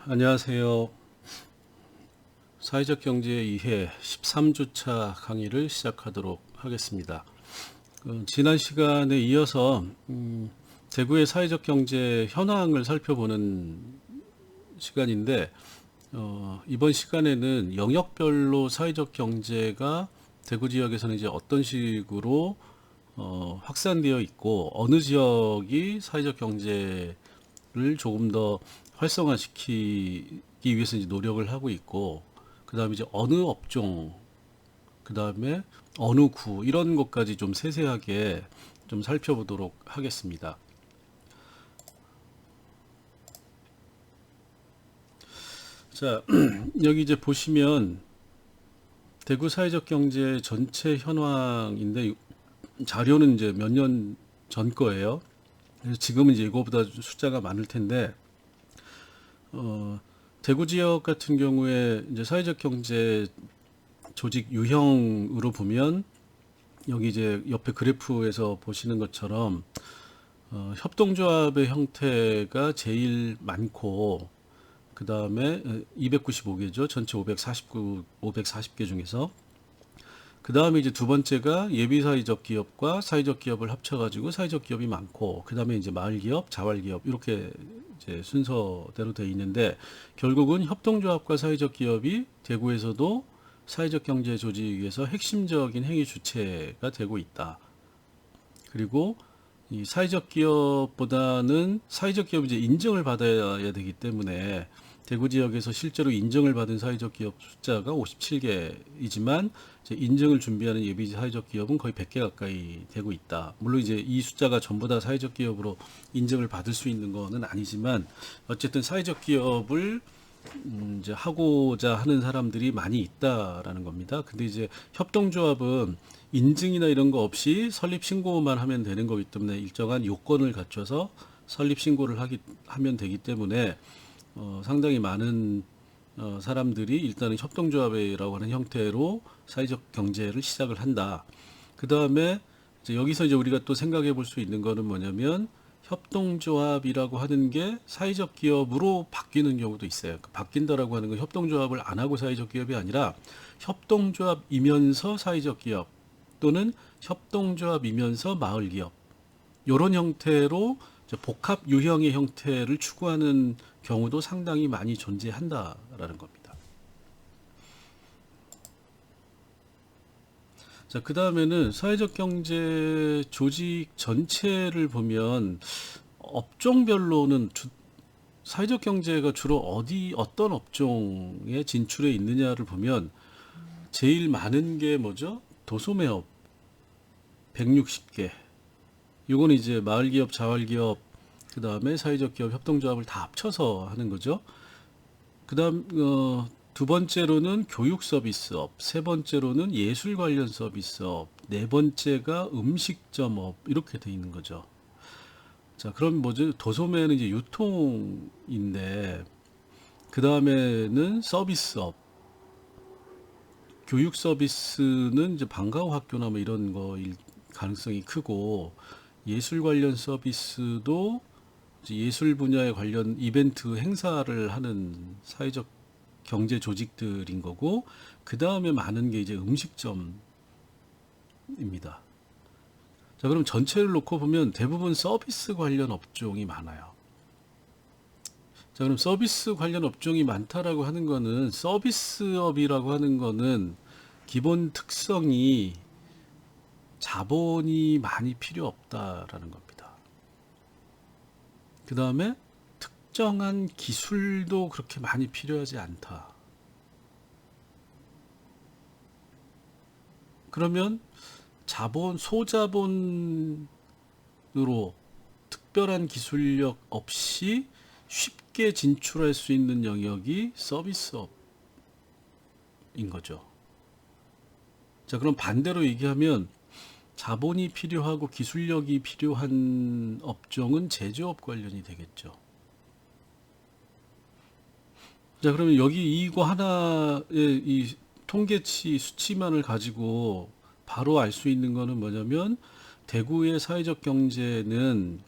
안녕하세요. 사회적 경제 2회 13주차 강의를 시작하도록 하겠습니다. 지난 시간에 이어서 대구의 사회적 경제 현황을 살펴보는 시간인데 이번 시간에는 영역별로 사회적 경제가 대구 지역에서는 이제 어떤 식으로 확산되어 있고 어느 지역이 사회적 경제를 조금 더 활성화시키기 위해서 이제 노력을 하고 있고, 그 다음에 이제 어느 업종, 그 다음에 어느 구, 이런 것까지 좀 세세하게 좀 살펴보도록 하겠습니다. 자, 여기 이제 보시면 대구 사회적 경제 전체 현황인데, 자료는 이제 몇 년 전 거예요. 그래서 지금은 이제 이거보다 숫자가 많을 텐데, 대구 지역 같은 경우에 이제 사회적 경제 조직 유형으로 보면 여기 이제 옆에 그래프에서 보시는 것처럼 협동조합의 형태가 제일 많고, 그 다음에 295개죠. 전체 540개 중에서. 그 다음에 이제 두 번째가 예비사회적 기업과 사회적 기업을 합쳐가지고 사회적 기업이 많고, 그 다음에 이제 마을기업, 자활기업, 이렇게 이제 순서대로 되어 있는데, 결국은 협동조합과 사회적 기업이 대구에서도 사회적 경제 조직에서 핵심적인 행위 주체가 되고 있다. 그리고 이 사회적 기업보다는 사회적 기업이 이제 인정을 받아야 되기 때문에 대구 지역에서 실제로 인정을 받은 사회적 기업 숫자가 57개이지만 인증을 준비하는 예비 사회적 기업은 거의 100개 가까이 되고 있다. 물론 이제 이 숫자가 전부 다 사회적 기업으로 인정을 받을 수 있는 거는 아니지만, 어쨌든 사회적 기업을 이제 하고자 하는 사람들이 많이 있다라는 겁니다. 근데 이제 협동조합은 인증이나 이런 거 없이 설립 신고만 하면 되는 거기 때문에 일정한 요건을 갖춰서 설립 신고를 하면 되기 때문에 상당히 많은 사람들이 일단은 협동조합이라고 하는 형태로 사회적 경제를 시작을 한다. 그 다음에 여기서 이제 우리가 또 생각해 볼 수 있는 거는 뭐냐면, 협동조합이라고 하는 게 사회적 기업으로 바뀌는 경우도 있어요. 바뀐다라고 하는 건 협동조합을 안 하고 사회적 기업이 아니라 협동조합이면서 사회적 기업, 또는 협동조합이면서 마을기업, 이런 형태로 복합 유형의 형태를 추구하는 경우도 상당히 많이 존재한다라는 겁니다. 자, 그 다음에는 사회적 경제 조직 전체를 보면 업종별로는 사회적 경제가 주로 어떤 업종에 진출해 있느냐를 보면 제일 많은 게 뭐죠? 도소매업 160개. 요거는 이제 마을기업, 자활기업, 그 다음에 사회적 기업, 협동조합을 다 합쳐서 하는 거죠. 그 다음, 두 번째로는 교육 서비스업, 세 번째로는 예술 관련 서비스업, 네 번째가 음식점업, 이렇게 돼 있는 거죠. 자, 그럼 뭐죠? 도소매는 이제 유통인데, 그 다음에는 서비스업, 교육 서비스는 이제 방과후 학교나 뭐 이런 거일 가능성이 크고, 예술 관련 서비스도 예술 분야에 관련 이벤트 행사를 하는 사회적 경제 조직들인 거고, 그 다음에 많은 게 이제 음식점입니다. 자, 그럼 전체를 놓고 보면 대부분 서비스 관련 업종이 많아요. 자, 그럼 서비스 관련 업종이 많다라고 하는 거는, 서비스업이라고 하는 거는 기본 특성이 자본이 많이 필요 없다라는 겁니다. 그 다음에 특정한 기술도 그렇게 많이 필요하지 않다. 그러면 소자본으로 특별한 기술력 없이 쉽게 진출할 수 있는 영역이 서비스업인 거죠. 자, 그럼 반대로 얘기하면 자본이 필요하고 기술력이 필요한 업종은 제조업 관련이 되겠죠. 자, 그러면 여기 이거 하나의 이 통계치 수치만을 가지고 바로 알 수 있는 거는 뭐냐면, 대구의 사회적 경제는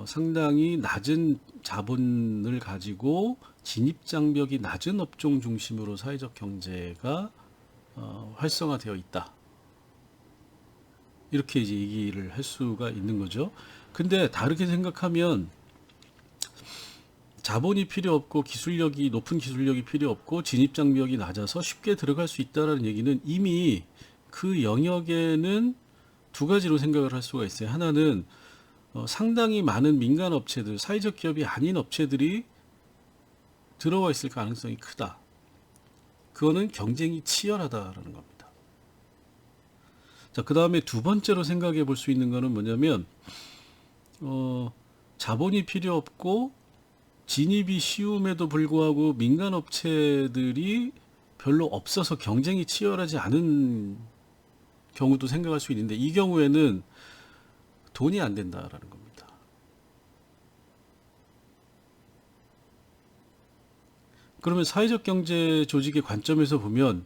상당히 낮은 자본을 가지고 진입 장벽이 낮은 업종 중심으로 사회적 경제가 활성화되어 있다. 이렇게 이제 얘기를 할 수가 있는 거죠. 근데 다르게 생각하면 자본이 필요 없고 높은 기술력이 필요 없고 진입 장벽이 낮아서 쉽게 들어갈 수 있다라는 얘기는 이미 그 영역에는 두 가지로 생각을 할 수가 있어요. 하나는 상당히 많은 민간 업체들, 사회적 기업이 아닌 업체들이 들어와 있을 가능성이 크다. 그거는 경쟁이 치열하다라는 겁니다. 자, 그 다음에 두 번째로 생각해 볼 수 있는 거는 뭐냐면, 자본이 필요 없고 진입이 쉬움에도 불구하고 민간 업체들이 별로 없어서 경쟁이 치열하지 않은 경우도 생각할 수 있는데, 이 경우에는 돈이 안 된다라는 겁니다. 그러면 사회적 경제 조직의 관점에서 보면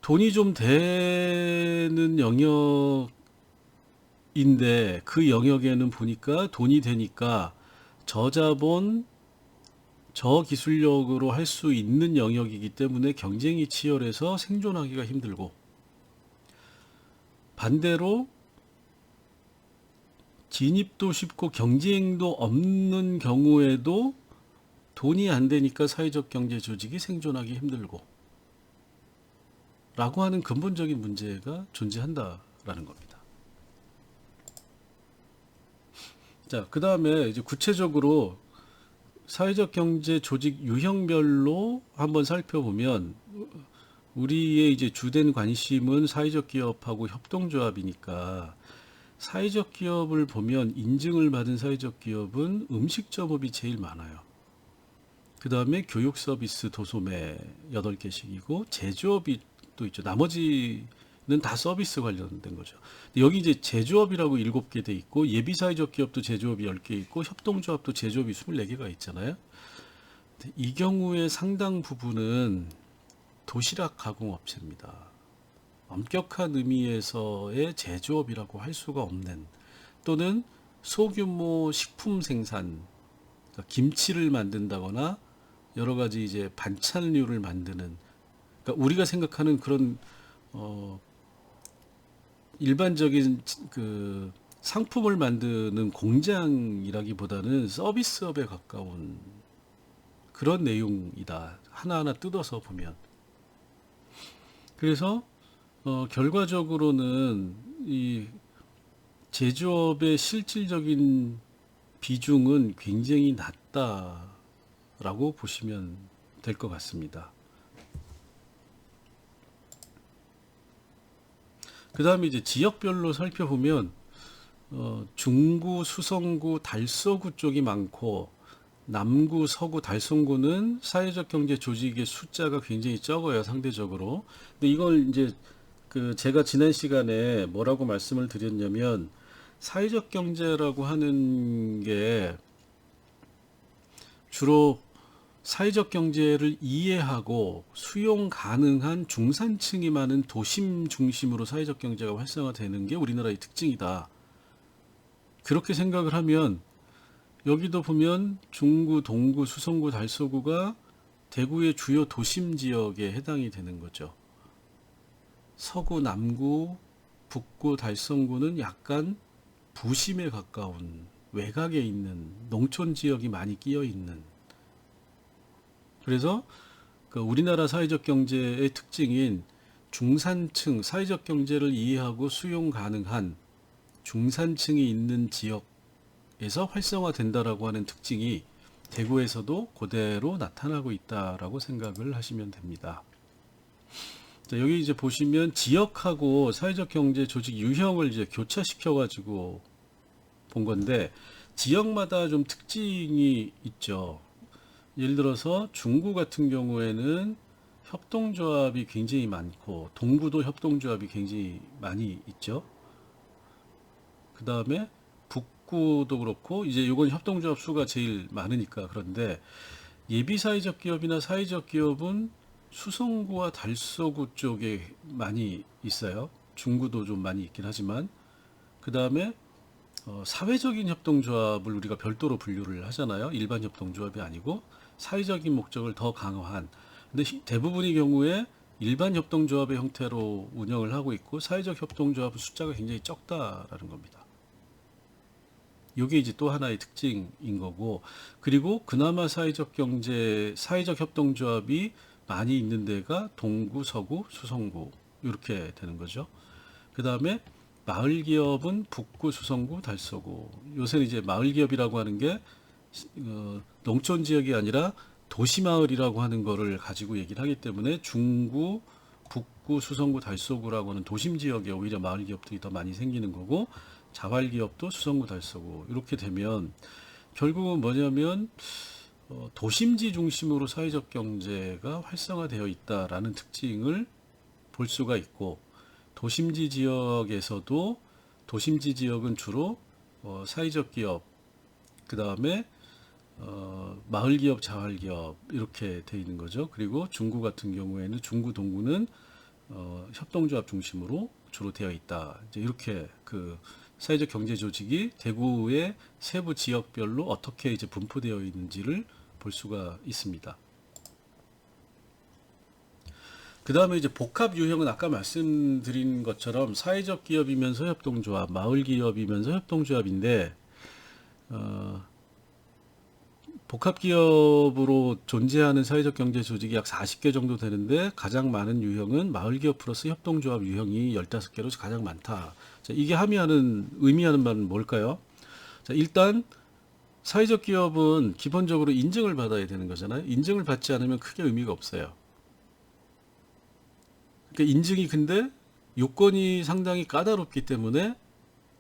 돈이 좀 되는 영역인데 그 영역에는 보니까 돈이 되니까 저자본, 저기술력으로 할 수 있는 영역이기 때문에 경쟁이 치열해서 생존하기가 힘들고, 반대로 진입도 쉽고 경쟁도 없는 경우에도 돈이 안 되니까 사회적 경제 조직이 생존하기 힘들고 라고 하는 근본적인 문제가 존재한다라는 겁니다. 자, 그 다음에 이제 구체적으로 사회적 경제 조직 유형별로 한번 살펴보면 우리의 이제 주된 관심은 사회적 기업하고 협동조합이니까 사회적 기업을 보면 인증을 받은 사회적 기업은 음식점업이 제일 많아요. 그 다음에 교육 서비스 도소매 8개씩이고 제조업이 또 있죠. 나머지는 다 서비스 관련된 거죠. 여기 이제 제조업이라고 7개 돼 있고 예비 사회적 기업도 제조업이 10개 있고 협동조합도 제조업이 24개가 있잖아요. 이 경우에 상당 부분은 도시락 가공업체입니다. 엄격한 의미에서의 제조업이라고 할 수가 없는, 또는 소규모 식품 생산, 그러니까 김치를 만든다거나 여러 가지 이제 반찬류를 만드는, 그러니까 우리가 생각하는 그런 일반적인 그 상품을 만드는 공장이라기보다는 서비스업에 가까운 그런 내용이다. 하나하나 뜯어서 보면. 그래서 결과적으로는 이 제조업의 실질적인 비중은 굉장히 낮다라고 보시면 될 것 같습니다. 그 다음에 이제 지역별로 살펴보면 중구, 수성구, 달서구 쪽이 많고 남구, 서구, 달성구는 사회적 경제 조직의 숫자가 굉장히 적어요, 상대적으로. 근데 이걸 이제 제가 지난 시간에 뭐라고 말씀을 드렸냐면 사회적 경제라고 하는 게 주로 사회적 경제를 이해하고 수용 가능한 중산층이 많은 도심 중심으로 사회적 경제가 활성화되는 게 우리나라의 특징이다. 그렇게 생각을 하면 여기도 보면 중구, 동구, 수성구, 달서구가 대구의 주요 도심 지역에 해당이 되는 거죠. 서구, 남구, 북구, 달성구는 약간 부심에 가까운 외곽에 있는 농촌 지역이 많이 끼어 있는, 그래서 우리나라 사회적 경제의 특징인 중산층, 사회적 경제를 이해하고 수용 가능한 중산층이 있는 지역에서 활성화된다라고 하는 특징이 대구에서도 그대로 나타나고 있다라고 생각을 하시면 됩니다. 자, 여기 이제 보시면 지역하고 사회적 경제 조직 유형을 이제 교차시켜 가지고 본 건데 지역마다 좀 특징이 있죠. 예를 들어서 중구 같은 경우에는 협동조합이 굉장히 많고 동구도 협동조합이 굉장히 많이 있죠. 그 다음에 북구도 그렇고 이제 이건 협동조합 수가 제일 많으니까. 그런데 예비 사회적 기업이나 사회적 기업은 수성구와 달서구 쪽에 많이 있어요. 중구도 좀 많이 있긴 하지만. 그 다음에 사회적인 협동조합을 우리가 별도로 분류를 하잖아요. 일반 협동조합이 아니고 사회적인 목적을 더 강화한. 근데 대부분의 경우에 일반 협동조합의 형태로 운영을 하고 있고 사회적 협동조합은 숫자가 굉장히 적다라는 겁니다. 이게 이제 또 하나의 특징인 거고, 그리고 그나마 사회적 협동조합이 많이 있는 데가 동구, 서구, 수성구 이렇게 되는 거죠. 그 다음에 마을 기업은 북구, 수성구, 달서구. 요새는 이제 마을 기업이라고 하는 게 농촌 지역이 아니라 도시 마을이라고 하는 거를 가지고 얘기를 하기 때문에 중구, 북구, 수성구, 달서구라고 하는 도심 지역에 오히려 마을 기업들이 더 많이 생기는 거고, 자활 기업도 수성구, 달서구 이렇게 되면 결국은 뭐냐면 도심지 중심으로 사회적 경제가 활성화되어 있다라는 특징을 볼 수가 있고, 도심지 지역에서도 도심지 지역은 주로 사회적 기업, 그 다음에 마을 기업, 자활 기업 이렇게 돼 있는 거죠. 그리고 중구 같은 경우에는 중구, 동구는 협동조합 중심으로 주로 되어 있다. 이제 이렇게 그 사회적 경제 조직이 대구의 세부 지역별로 어떻게 이제 분포되어 있는지를 볼 수가 있습니다. 그 다음에 이제 복합 유형은 아까 말씀드린 것처럼 사회적 기업이면서 협동조합, 마을 기업이면서 협동조합인데, 복합 기업으로 존재하는 사회적 경제 조직이 약 40개 정도 되는데 가장 많은 유형은 마을 기업 플러스 협동조합 유형이 15개로 가장 많다. 자, 이게 의미하는 바는 뭘까요? 자, 일단 사회적 기업은 기본적으로 인증을 받아야 되는 거잖아요. 인증을 받지 않으면 크게 의미가 없어요. 그러니까 인증이 근데 요건이 상당히 까다롭기 때문에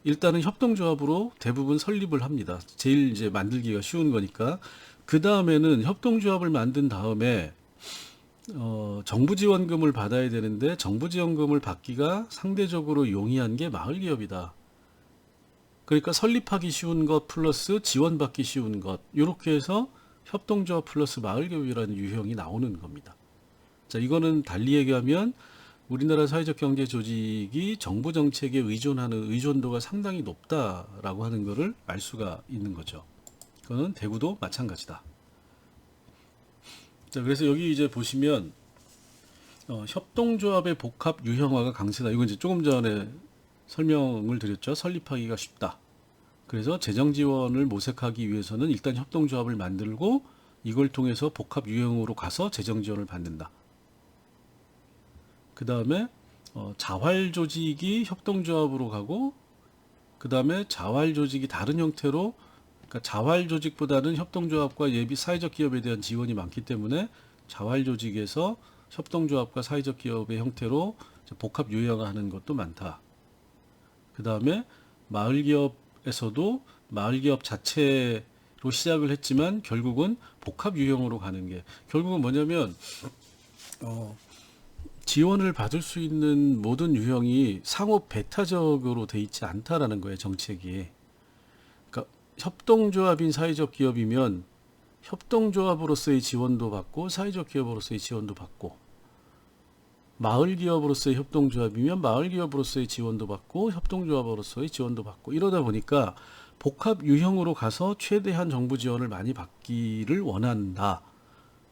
일단은 협동조합으로 대부분 설립을 합니다. 제일 이제 만들기가 쉬운 거니까. 그 다음에는 협동조합을 만든 다음에 정부 지원금을 받아야 되는데 정부 지원금을 받기가 상대적으로 용이한 게 마을 기업이다. 그러니까 설립하기 쉬운 것 플러스 지원받기 쉬운 것, 이렇게 해서 협동조합 플러스 마을 기업이라는 유형이 나오는 겁니다. 자, 이거는 달리 얘기하면 우리나라 사회적 경제 조직이 정부 정책에 의존하는 의존도가 상당히 높다라고 하는 것을 알 수가 있는 거죠. 그거는 대구도 마찬가지다. 자, 그래서 여기 이제 보시면 협동조합의 복합 유형화가 강세다. 이건 이제 조금 전에 설명을 드렸죠. 설립하기가 쉽다. 그래서 재정 지원을 모색하기 위해서는 일단 협동조합을 만들고 이걸 통해서 복합 유형으로 가서 재정 지원을 받는다. 그 다음에 자활 조직이 협동조합으로 가고, 그 다음에 자활 조직이 다른 형태로, 그러니까 자활 조직보다는 협동조합과 예비 사회적 기업에 대한 지원이 많기 때문에 자활 조직에서 협동조합과 사회적 기업의 형태로 복합 유형화하는 것도 많다. 그 다음에 마을 기업에서도 마을 기업 자체로 시작을 했지만 결국은 복합 유형으로 가는 게 결국은 뭐냐면 지원을 받을 수 있는 모든 유형이 상호 배타적으로 돼 있지 않다라는 거예요, 정책이. 그러니까 협동조합인 사회적 기업이면 협동조합으로서의 지원도 받고 사회적 기업으로서의 지원도 받고, 마을 기업으로서의 협동조합이면 마을 기업으로서의 지원도 받고 협동조합으로서의 지원도 받고, 이러다 보니까 복합 유형으로 가서 최대한 정부 지원을 많이 받기를 원한다.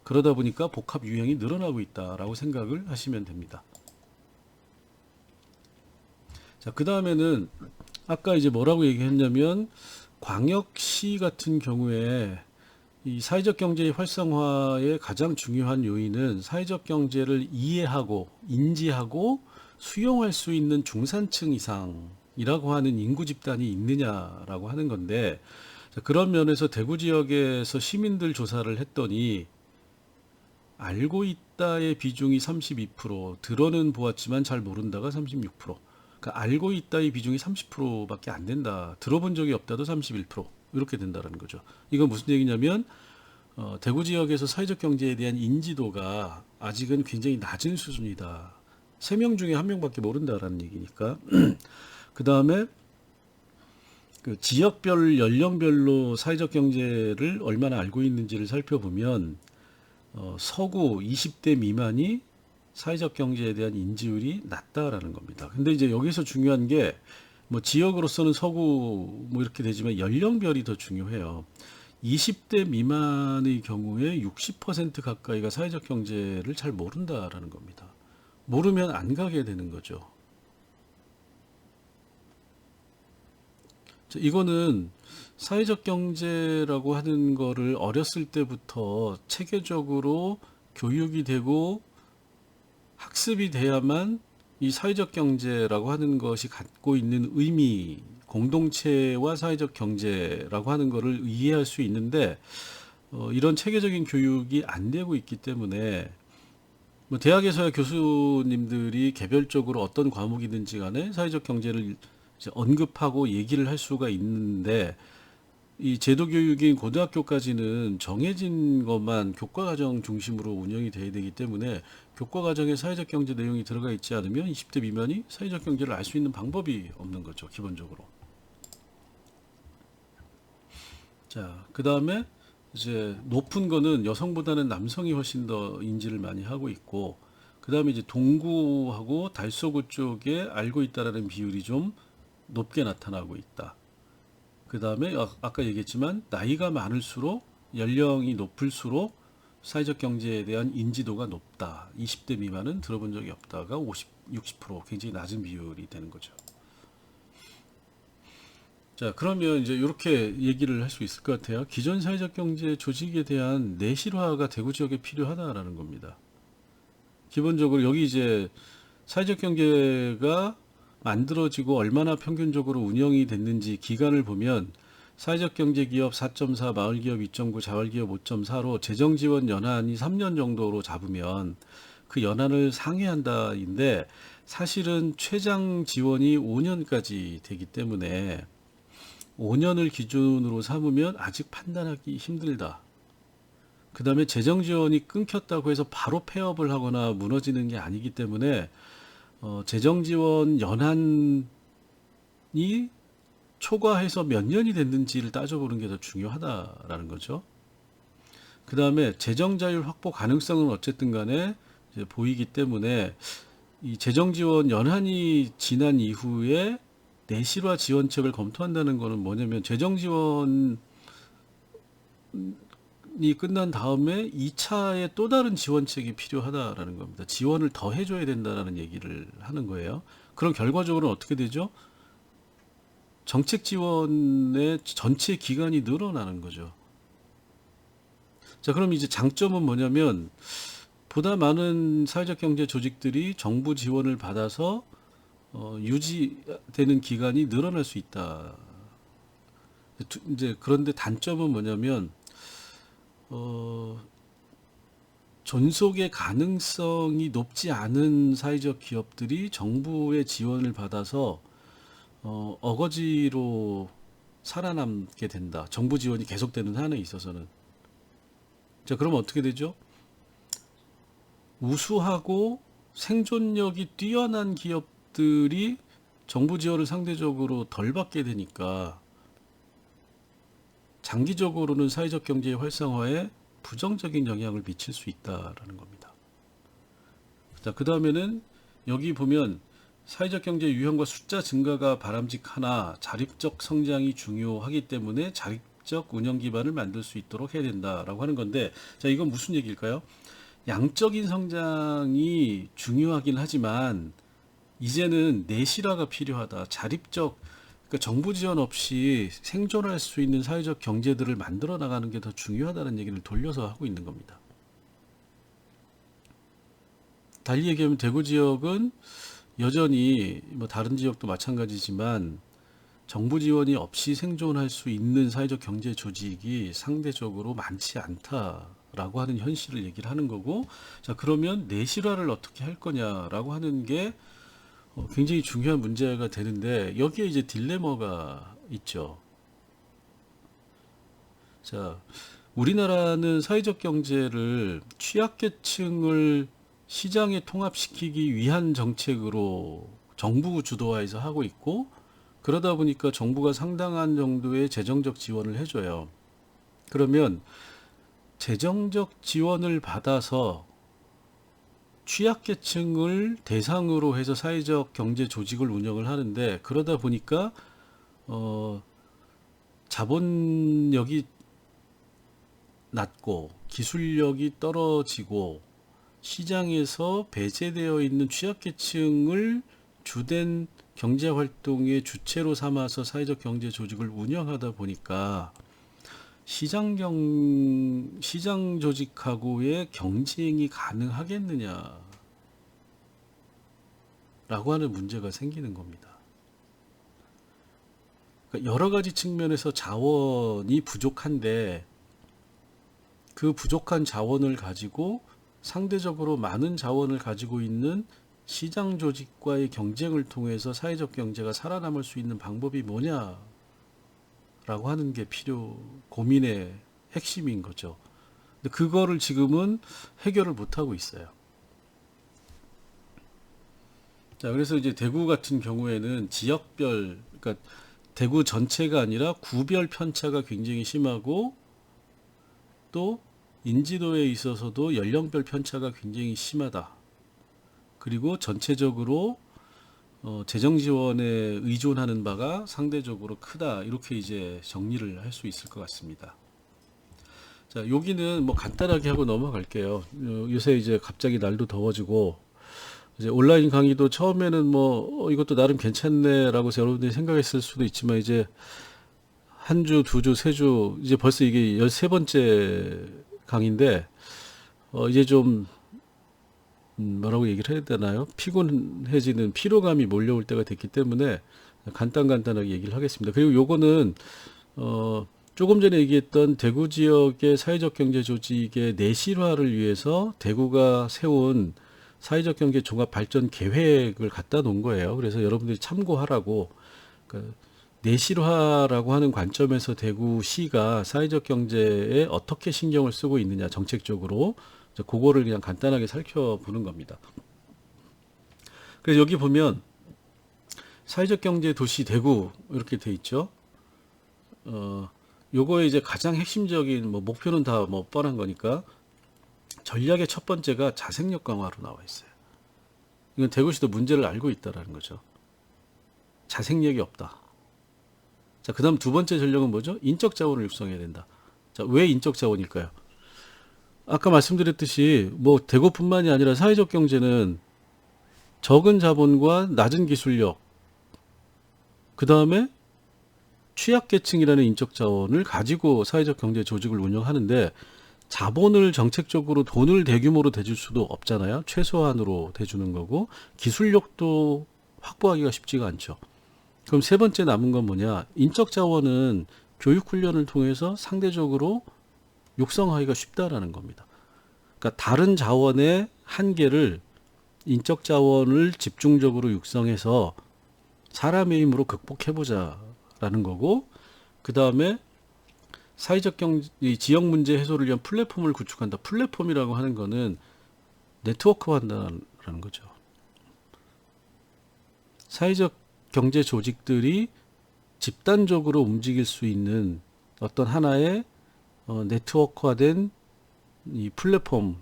그러다 보니까 복합 유형이 늘어나고 있다라고 생각을 하시면 됩니다. 자, 그 다음에는 아까 이제 뭐라고 얘기했냐면 광역시 같은 경우에 이 사회적 경제의 활성화의 가장 중요한 요인은 사회적 경제를 이해하고 인지하고 수용할 수 있는 중산층 이상이라고 하는 인구 집단이 있느냐라고 하는 건데, 그런 면에서 대구 지역에서 시민들 조사를 했더니 알고 있다의 비중이 32%, 들어는 보았지만 잘 모른다가 36%. 그러니까 알고 있다의 비중이 30%밖에 안 된다. 들어본 적이 없다도 31%. 이렇게 된다는 거죠. 이건 무슨 얘기냐면 대구 지역에서 사회적 경제에 대한 인지도가 아직은 굉장히 낮은 수준이다. 3명 중에 1명밖에 모른다라는 얘기니까. 그 다음에 그 지역별 연령별로 사회적 경제를 얼마나 알고 있는지를 살펴보면 서구 20대 미만이 사회적 경제에 대한 인지율이 낮다라는 겁니다. 근데 이제 여기서 중요한 게 뭐 지역으로서는 서구 뭐 이렇게 되지만 연령별이 더 중요해요. 20대 미만의 경우에 60% 가까이가 사회적 경제를 잘 모른다라는 겁니다. 모르면 안 가게 되는 거죠. 이거는 사회적 경제라고 하는 거를 어렸을 때부터 체계적으로 교육이 되고 학습이 돼야만 이 사회적 경제라고 하는 것이 갖고 있는 의미, 공동체와 사회적 경제라고 하는 것을 이해할 수 있는데, 이런 체계적인 교육이 안 되고 있기 때문에 뭐 대학에서야 교수님들이 개별적으로 어떤 과목이든지 간에 사회적 경제를 이제 언급하고 얘기를 할 수가 있는데, 이 제도 교육인 고등학교까지는 정해진 것만 교과과정 중심으로 운영이 돼야 되기 때문에 교과과정에 사회적 경제 내용이 들어가 있지 않으면 20대 미만이 사회적 경제를 알 수 있는 방법이 없는 거죠, 기본적으로. 자, 그 다음에 이제 높은 거는 여성보다는 남성이 훨씬 더 인지를 많이 하고 있고, 그 다음에 이제 동구하고 달서구 쪽에 알고 있다라는 비율이 좀 높게 나타나고 있다. 그 다음에 아까 얘기했지만 나이가 많을수록 연령이 높을수록 사회적 경제에 대한 인지도가 높다. 20대 미만은 들어본 적이 없다가 60% 굉장히 낮은 비율이 되는 거죠. 자, 그러면 이제 이렇게 얘기를 할 수 있을 것 같아요. 기존 사회적 경제 조직에 대한 내실화가 대구 지역에 필요하다라는 겁니다. 기본적으로 여기 이제 사회적 경제가 만들어지고 얼마나 평균적으로 운영이 됐는지 기간을 보면 사회적 경제 기업 4.4, 마을 기업 2.9, 자활 기업 5.4로 재정 지원 연한이 3년 정도로 잡으면 그 연한을 상회한다인데, 사실은 최장 지원이 5년까지 되기 때문에 5년을 기준으로 삼으면 아직 판단하기 힘들다. 그 다음에 재정 지원이 끊겼다고 해서 바로 폐업을 하거나 무너지는 게 아니기 때문에 재정 지원 연한이 초과해서 몇 년이 됐는지를 따져보는 게 더 중요하다라는 거죠. 그 다음에 재정 자율 확보 가능성은 어쨌든 간에 이제 보이기 때문에 이 재정 지원 연한이 지난 이후에 내실화 지원책을 검토한다는 것은 뭐냐면 재정 지원이 끝난 다음에 2차에 또 다른 지원책이 필요하다라는 겁니다. 지원을 더 해줘야 된다라는 얘기를 하는 거예요. 그럼 결과적으로는 어떻게 되죠? 정책 지원의 전체 기간이 늘어나는 거죠. 자, 그럼 이제 장점은 뭐냐면 보다 많은 사회적 경제 조직들이 정부 지원을 받아서 유지되는 기간이 늘어날 수 있다. 이제 그런데 단점은 뭐냐면 존속의 가능성이 높지 않은 사회적 기업들이 정부의 지원을 받아서 어거지로 살아남게 된다. 정부 지원이 계속되는 한에 있어서는. 자, 그러면 어떻게 되죠? 우수하고 생존력이 뛰어난 기업들이 정부 지원을 상대적으로 덜 받게 되니까 장기적으로는 사회적 경제의 활성화에 부정적인 영향을 미칠 수 있다라는 겁니다. 자, 그 다음에는 여기 보면 사회적 경제 유형과 숫자 증가가 바람직하나 자립적 성장이 중요하기 때문에 자립적 운영 기반을 만들 수 있도록 해야 된다라고 하는 건데, 자, 이건 무슨 얘기일까요? 양적인 성장이 중요하긴 하지만 이제는 내실화가 필요하다. 자립적, 그러니까 정부 지원 없이 생존할 수 있는 사회적 경제들을 만들어 나가는 게 더 중요하다는 얘기를 돌려서 하고 있는 겁니다. 달리 얘기하면 대구 지역은 여전히 뭐 다른 지역도 마찬가지지만 정부 지원이 없이 생존할 수 있는 사회적 경제 조직이 상대적으로 많지 않다라고 하는 현실을 얘기를 하는 거고, 자, 그러면 내실화를 어떻게 할 거냐라고 하는 게 굉장히 중요한 문제가 되는데, 여기에 이제 딜레마가 있죠. 자, 우리나라는 사회적 경제를 취약계층을 시장에 통합시키기 위한 정책으로 정부 주도하에서 하고 있고, 그러다 보니까 정부가 상당한 정도의 재정적 지원을 해줘요. 그러면 재정적 지원을 받아서 취약계층을 대상으로 해서 사회적 경제 조직을 운영을 하는데, 그러다 보니까 자본력이 낮고 기술력이 떨어지고 시장에서 배제되어 있는 취약계층을 주된 경제활동의 주체로 삼아서 사회적 경제 조직을 운영하다 보니까 시장 조직하고의 경쟁이 가능하겠느냐라고 하는 문제가 생기는 겁니다. 그러니까 여러 가지 측면에서 자원이 부족한데, 그 부족한 자원을 가지고 상대적으로 많은 자원을 가지고 있는 시장 조직과의 경쟁을 통해서 사회적 경제가 살아남을 수 있는 방법이 뭐냐라고 하는 게 고민의 핵심인 거죠. 근데 그거를 지금은 해결을 못하고 있어요. 자, 그래서 이제 대구 같은 경우에는 지역별, 그러니까 대구 전체가 아니라 구별 편차가 굉장히 심하고, 또 인지도에 있어서도 연령별 편차가 굉장히 심하다. 그리고 전체적으로 재정 지원에 의존하는 바가 상대적으로 크다. 이렇게 이제 정리를 할 수 있을 것 같습니다. 자, 여기는 뭐 간단하게 하고 넘어갈게요. 요새 이제 갑자기 날도 더워지고, 이제 온라인 강의도 처음에는 뭐 이것도 나름 괜찮네라고 여러분들이 생각했을 수도 있지만, 이제 한 주, 두 주, 세 주, 이제 벌써 이게 13번째 강의인데, 이제 좀 뭐라고 얘기를 해야 되나요? 피곤해지는 피로감이 몰려올 때가 됐기 때문에 간단하게 얘기를 하겠습니다. 그리고 요거는 조금 전에 얘기했던 대구 지역의 사회적 경제 조직의 내실화를 위해서 대구가 세운 사회적 경제 종합 발전 계획을 갖다 놓은 거예요. 그래서 여러분들이 참고하라고, 그 내실화라고 하는 관점에서 대구시가 사회적 경제에 어떻게 신경을 쓰고 있느냐, 정책적으로, 그거를 그냥 간단하게 살펴보는 겁니다. 그래서 여기 보면 사회적 경제 도시 대구 이렇게 돼 있죠. 요거에 이제 가장 핵심적인 뭐 목표는 다 뭐 뻔한 거니까, 전략의 첫 번째가 자생력 강화로 나와 있어요. 이건 대구시도 문제를 알고 있다라는 거죠. 자생력이 없다. 자, 그 다음 두 번째 전략은 뭐죠? 인적 자원을 육성해야 된다. 자, 왜 인적 자원일까요? 아까 말씀드렸듯이 뭐 대구뿐만이 아니라 사회적 경제는 적은 자본과 낮은 기술력, 그 다음에 취약계층이라는 인적 자원을 가지고 사회적 경제 조직을 운영하는데, 자본을 정책적으로 돈을 대규모로 대줄 수도 없잖아요. 최소한으로 대주는 거고, 기술력도 확보하기가 쉽지가 않죠. 그럼 세 번째 남은 건 뭐냐? 인적 자원은 교육 훈련을 통해서 상대적으로 육성하기가 쉽다라는 겁니다. 그러니까 다른 자원의 한계를 인적 자원을 집중적으로 육성해서 사람의 힘으로 극복해보자라는 거고, 그 다음에 사회적 경제, 지역 문제 해소를 위한 플랫폼을 구축한다. 플랫폼이라고 하는 거는 네트워크 한다라는 거죠. 사회적 경제 조직들이 집단적으로 움직일 수 있는 어떤 하나의 네트워크화된 이 플랫폼,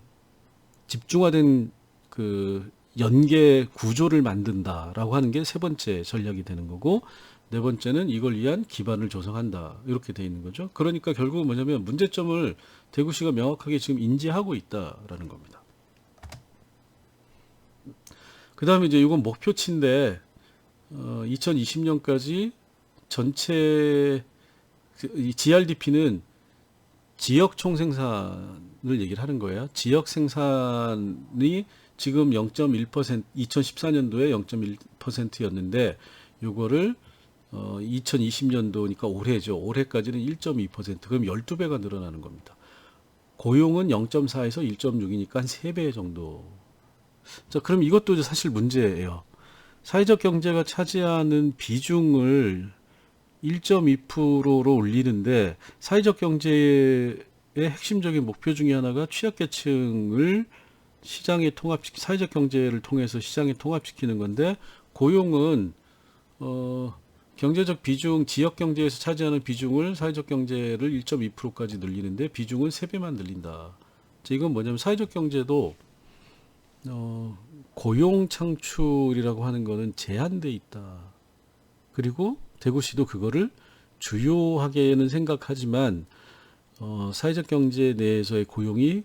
집중화된 그 연계 구조를 만든다라고 하는 게 세 번째 전략이 되는 거고, 네 번째는 이걸 위한 기반을 조성한다. 이렇게 돼 있는 거죠. 그러니까 결국은 뭐냐면 문제점을 대구시가 명확하게 지금 인지하고 있다라는 겁니다. 그 다음에 이제 이건 목표치인데, 2020년까지 전체 이 GRDP는 지역 총생산을 얘기를 하는 거예요. 지역 생산이 지금 0.1%, 2014년도에 0.1%였는데, 요거를 2020년도니까 올해죠. 올해까지는 1.2%, 그럼 12배가 늘어나는 겁니다. 고용은 0.4에서 1.6이니까 한 3배 정도. 자, 그럼 이것도 사실 문제예요. 사회적 경제가 차지하는 비중을 1.2%로 올리는데, 사회적 경제의 핵심적인 목표 중에 하나가 취약계층을 시장에 사회적 경제를 통해서 시장에 통합시키는 건데, 고용은 경제적 비중, 지역 경제에서 차지하는 비중을 사회적 경제를 1.2%까지 늘리는데 비중은 3배만 늘린다. 이건 뭐냐면 사회적 경제도 고용 창출이라고 하는 거는 제한돼 있다. 그리고 대구시도 그거를 주요하게는 생각하지만 사회적 경제 내에서의 고용이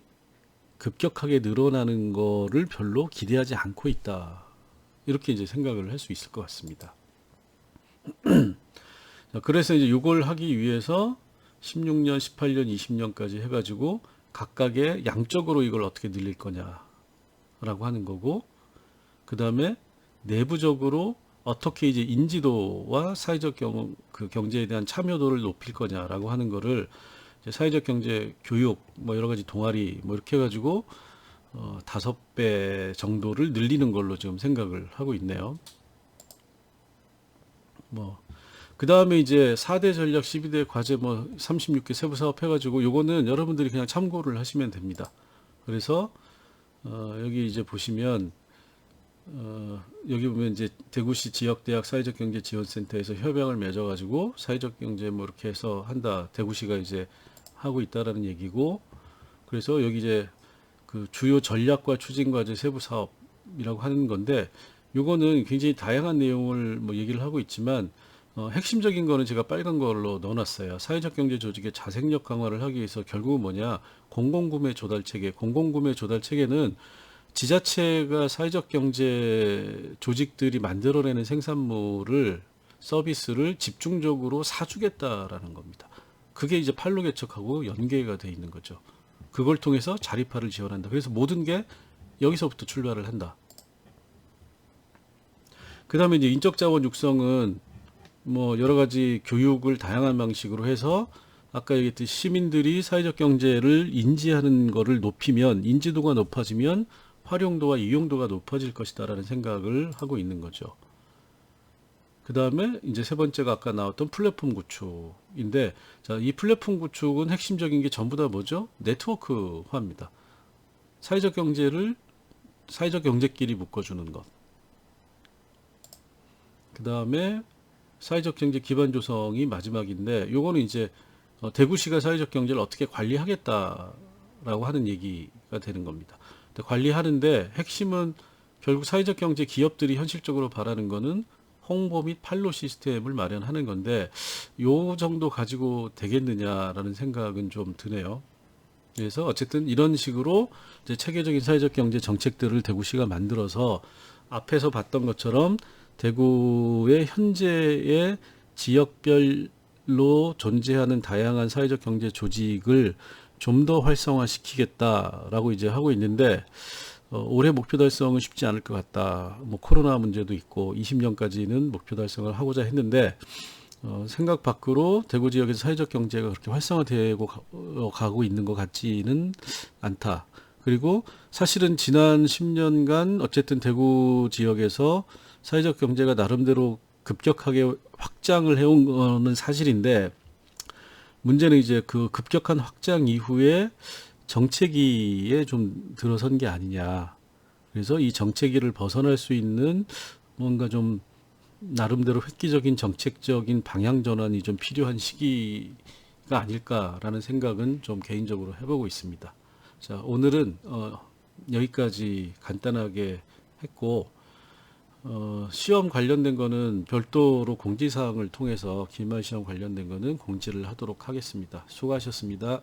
급격하게 늘어나는 거를 별로 기대하지 않고 있다. 이렇게 이제 생각을 할 수 있을 것 같습니다. 그래서 이제 이걸 하기 위해서 16년, 18년, 20년까지 해가지고 각각의 양적으로 이걸 어떻게 늘릴 거냐라고 하는 거고, 그 다음에 내부적으로 어떻게 이제 인지도와 사회적 그 경제에 대한 참여도를 높일 거냐라고 하는 거를 이제 사회적 경제 교육 뭐 여러 가지 동아리 뭐 이렇게 해가지고 5배 정도를 늘리는 걸로 지금 생각을 하고 있네요. 그 다음에 이제 4대 전략 12대 과제 뭐 36개 세부 사업 해가지고 요거는 여러분들이 그냥 참고를 하시면 됩니다. 그래서 여기 이제 보시면 여기 보면 이제 대구시 지역대학 사회적 경제 지원센터에서 협약을 맺어가지고 사회적 경제 뭐 이렇게 해서 한다. 대구시가 이제 하고 있다라는 얘기고, 그래서 여기 이제 그 주요 전략과 추진 과제 세부 사업이라고 하는 건데, 요거는 굉장히 다양한 내용을 뭐 얘기를 하고 있지만 핵심적인 거는 제가 빨간 걸로 넣어놨어요. 사회적 경제 조직의 자생력 강화를 하기 위해서 결국은 뭐냐, 공공구매 조달 체계. 공공구매 조달 체계는 지자체가 사회적 경제 조직들이 만들어내는 생산물을 서비스를 집중적으로 사주겠다라는 겁니다. 그게 이제 판로 개척하고 연계가 돼 있는 거죠. 그걸 통해서 자립화를 지원한다. 그래서 모든 게 여기서부터 출발을 한다. 그 다음에 이제 인적 자원 육성은 뭐 여러 가지 교육을 다양한 방식으로 해서 아까 얘기했듯이 시민들이 사회적 경제를 인지하는 거를 높이면, 인지도가 높아지면 활용도와 이용도가 높아질 것이다라는 생각을 하고 있는 거죠. 그 다음에 이제 세 번째가 아까 나왔던 플랫폼 구축인데, 자, 이 플랫폼 구축은 핵심적인 게 전부 다 뭐죠? 네트워크화입니다. 사회적 경제를 사회적 경제끼리 묶어주는 것. 그 다음에 사회적 경제 기반 조성이 마지막인데, 요거는 이제 대구시가 사회적 경제를 어떻게 관리하겠다라고 하는 얘기가 되는 겁니다. 관리하는데 핵심은 결국 사회적 경제 기업들이 현실적으로 바라는 거는 홍보 및 판로 시스템을 마련하는 건데, 요 정도 가지고 되겠느냐라는 생각은 좀 드네요. 그래서 어쨌든 이런 식으로 이제 체계적인 사회적 경제 정책들을 대구시가 만들어서 앞에서 봤던 것처럼 대구의 현재의 지역별로 존재하는 다양한 사회적 경제 조직을 좀 더 활성화시키겠다라고 이제 하고 있는데, 올해 목표 달성은 쉽지 않을 것 같다. 뭐 코로나 문제도 있고 20년까지는 목표 달성을 하고자 했는데 생각 밖으로 대구 지역에서 사회적 경제가 그렇게 활성화되고 가고 있는 것 같지는 않다. 그리고 사실은 지난 10년간 어쨌든 대구 지역에서 사회적 경제가 나름대로 급격하게 확장을 해온 거는 사실인데, 문제는 이제 그 급격한 확장 이후에 정체기에 좀 들어선 게 아니냐. 그래서 이 정체기를 벗어날 수 있는 뭔가 좀 나름대로 획기적인 정책적인 방향 전환이 좀 필요한 시기가 아닐까라는 생각은 좀 개인적으로 해보고 있습니다. 자, 오늘은 여기까지 간단하게 했고, 시험 관련된 거는 별도로 공지사항을 통해서 기말 시험 관련된 거는 공지를 하도록 하겠습니다. 수고하셨습니다.